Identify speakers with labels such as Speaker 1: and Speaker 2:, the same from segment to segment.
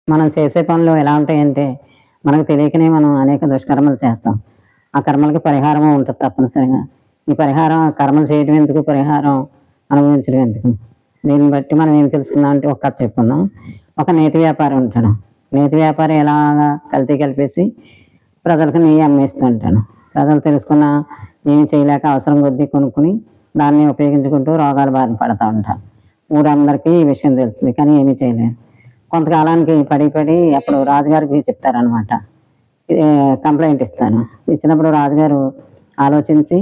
Speaker 1: మనం చేసే పనులు ఎలా ఉంటాయంటే మనకు తెలియకనే మనం అనేక దుష్కర్మలు చేస్తాం. ఆ కర్మలకి పరిహారం ఉంటుంది తప్పనిసరిగా. ఈ పరిహారం కర్మలు చేయడం ఎందుకు, పరిహారం అనుభవించడం ఎందుకు? దీన్ని బట్టి మనం ఏం తెలుసుకుందాం అంటే ఒక కథ చెప్పుకుందాం. ఒక నేతి వ్యాపారి ఉంటాడు. నేతి వ్యాపారి ఎలాగా కల్తీ కలిపేసి ప్రజలకు నెయ్యి అమ్మేస్తూ ఉంటాడు. ప్రజలు తెలుసుకున్న ఏమి చేయలేక అవసరం కొద్దీ కొనుక్కుని దాన్ని ఉపయోగించుకుంటూ రోగాలు బారిన పడుతూ ఉంటారు. ఊరందరికీ ఈ విషయం తెలుస్తుంది, కానీ ఏమీ చేయలేదు. కొంతకాలానికి పడి అప్పుడు రాజుగారికి చెప్తారనమాట. కంప్లైంట్ ఇస్తాను. ఇచ్చినప్పుడు రాజుగారు ఆలోచించి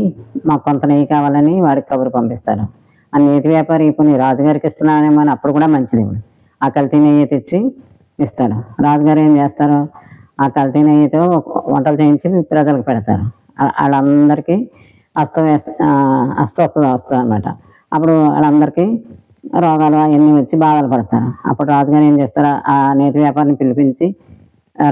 Speaker 1: మాకు కొంత నెయ్యి కావాలని వాడికి కబురు పంపిస్తారు. ఆ నేతి వ్యాపారి ఇప్పుడు రాజుగారికి ఇస్తున్నానేమో అని అప్పుడు కూడా మంచిది, ఇప్పుడు ఆ కల్తీ నెయ్యి తెచ్చి ఇస్తారు. రాజుగారు ఏం చేస్తారు, ఆ కల్తీ నెయ్యితో వంటలు చేయించి ప్రజలకు పెడతారు. వాళ్ళందరికీ అస్వస్థత వస్తుంది అనమాట. అప్పుడు వాళ్ళందరికీ రోగాలు అవన్నీ వచ్చి బాధలు పడతారు. అప్పుడు రాజుగారు ఏం చేస్తారు, ఆ నేతి వ్యాపారిని పిలిపించి,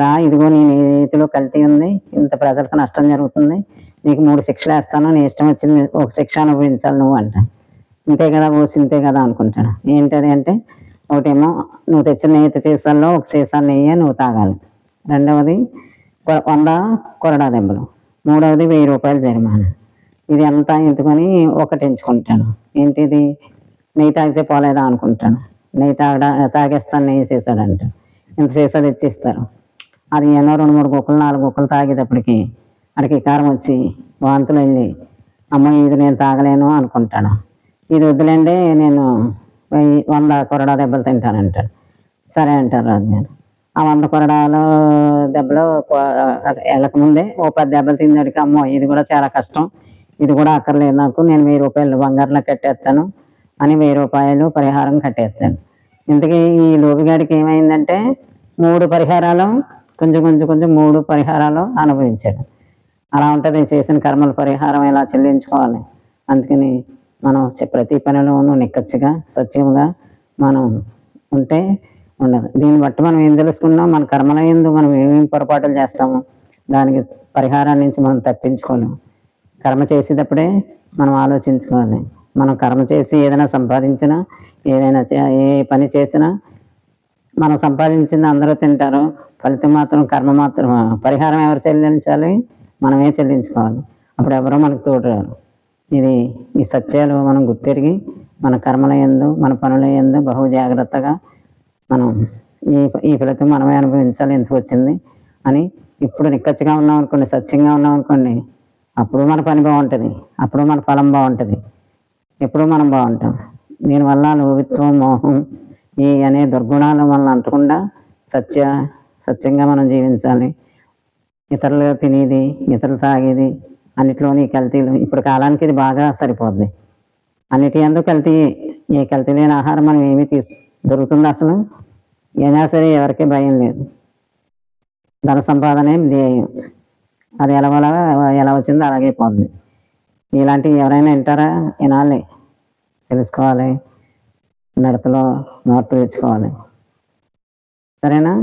Speaker 1: రా ఇదిగో నీ నేతిలో కల్తీ ఉంది, ఇంత ప్రజలకు నష్టం జరుగుతుంది, నీకు 3 శిక్షలు వేస్తాను, నీ ఇష్టం వచ్చింది ఒక శిక్ష అనుభవించాలి నువ్వు అంట. ఇంతే కదా పోసి ఇంతే కదా అనుకుంటాడు. ఏంటది అంటే, ఒకటేమో నువ్వు తెచ్చిన నేతి సీసాల్లో ఒక సీసా నెయ్యి నువ్వు తాగాలి, రెండవది 100 కొరడా దెబ్బలు, మూడవది 1000 రూపాయలు జరిమానా. ఇది అంతా ఎందుకని ఒకటి ఎంచుకుంటాను. ఏంటిది, నెయ్యి తాగితే పోలేదా అనుకుంటాను. నెయ్యి తాగేస్తాను నెయ్యి సీసాడంట. ఇంత సీసా తెచ్చిస్తారు. అది ఎన్నో 2-3 గుక్కలు 4 గుక్కలు తాగేటప్పటికి అడికి కారం వచ్చి వాంతులు వెళ్ళి, అమ్మ ఇది నేను తాగలేను అనుకుంటాను. ఇది వద్దులేండి నేను 100 కొరడా దెబ్బలు తింటానంటాడు. సరే అంటారు రాజుగారు. ఆ 100 కొరడాల దెబ్బలు వెళ్ళకముందే ఓ 10 దెబ్బలు తిందాడికి, అమ్మో ఇది కూడా చాలా కష్టం, ఇది కూడా అక్కర్లేదు నాకు, నేను 1000 రూపాయలు బంగారంలో కట్టేస్తాను అని 1000 రూపాయలు పరిహారం కట్టేస్తాడు. ఇంతకీ ఈ లోబిగాడికి ఏమైందంటే 3 పరిహారాలు కొంచెం 3 పరిహారాలు అనుభవించాడు. అలా ఉంటుంది చేసిన కర్మల పరిహారం ఎలా చెల్లించుకోవాలి. అందుకని మనం ప్రతి పనిలోనూ నిక్కచ్చిగా సత్యముగా మనం ఉంటే ఉండదు. దీన్ని బట్టి మనం ఏం తెలుసుకున్నాం, మన కర్మల యందు మనం ఏమేమి పొరపాటులు చేస్తామో దానికి పరిహారం నుంచి మనం తప్పించుకోలేము. కర్మ చేసేటప్పుడే మనం ఆలోచించుకోవాలి. మనం కర్మ చేసి ఏదైనా సంపాదించినా, ఏదైనా ఏ పని చేసినా మనం సంపాదించింది అందరూ తింటారు, ఫలితం మాత్రం కర్మ మాత్రం పరిహారం ఎవరు చెల్లించాలి, మనమే చెల్లించుకోవాలి. అప్పుడు ఎవరో మనకు తోడురారు. ఈ సత్యాలు మనం గుర్తెరిగి మన కర్మల యందు మన పనుల యందు బహు జాగ్రత్తగా మనం ఈ ఫలితం మనమే అనుభవించాలి, ఎందుకు వచ్చింది అని ఇప్పుడు నిక్కచ్చిగా ఉన్నాం అనుకోండి, సత్యంగా ఉన్నాం అనుకోండి, అప్పుడు మన పని బాగుంటుంది, అప్పుడు మన ఫలం బాగుంటుంది, ఎప్పుడూ మనం బాగుంటాం. దీనివల్ల లోభిత్వం మోహం ఈ అనే దుర్గుణాలు మనల్ని అంటకుండా సత్యంగా మనం జీవించాలి. ఇతరులు తినేది, ఇతరులు తాగేది, అన్నిట్లోని కల్తీలు. ఇప్పుడు కాలానికి ఇది బాగా సరిపోద్ది. అన్నిటి యందు కల్తీ. ఏ కల్తీ లేని ఆహారం మనం ఏమి దొరుకుతుంది అసలు? అయినా సరే ఎవరికీ భయం లేదు. ధన సంపాదనే ధ్యేయం. అది ఎలా వచ్చిందో అలాగే పోద్ది. ఇలాంటివి ఎవరైనా వింటారా? వినాలి, తెలుసుకోవాలి, నడతలో మార్పు తెచ్చుకోవాలి. సరేనా?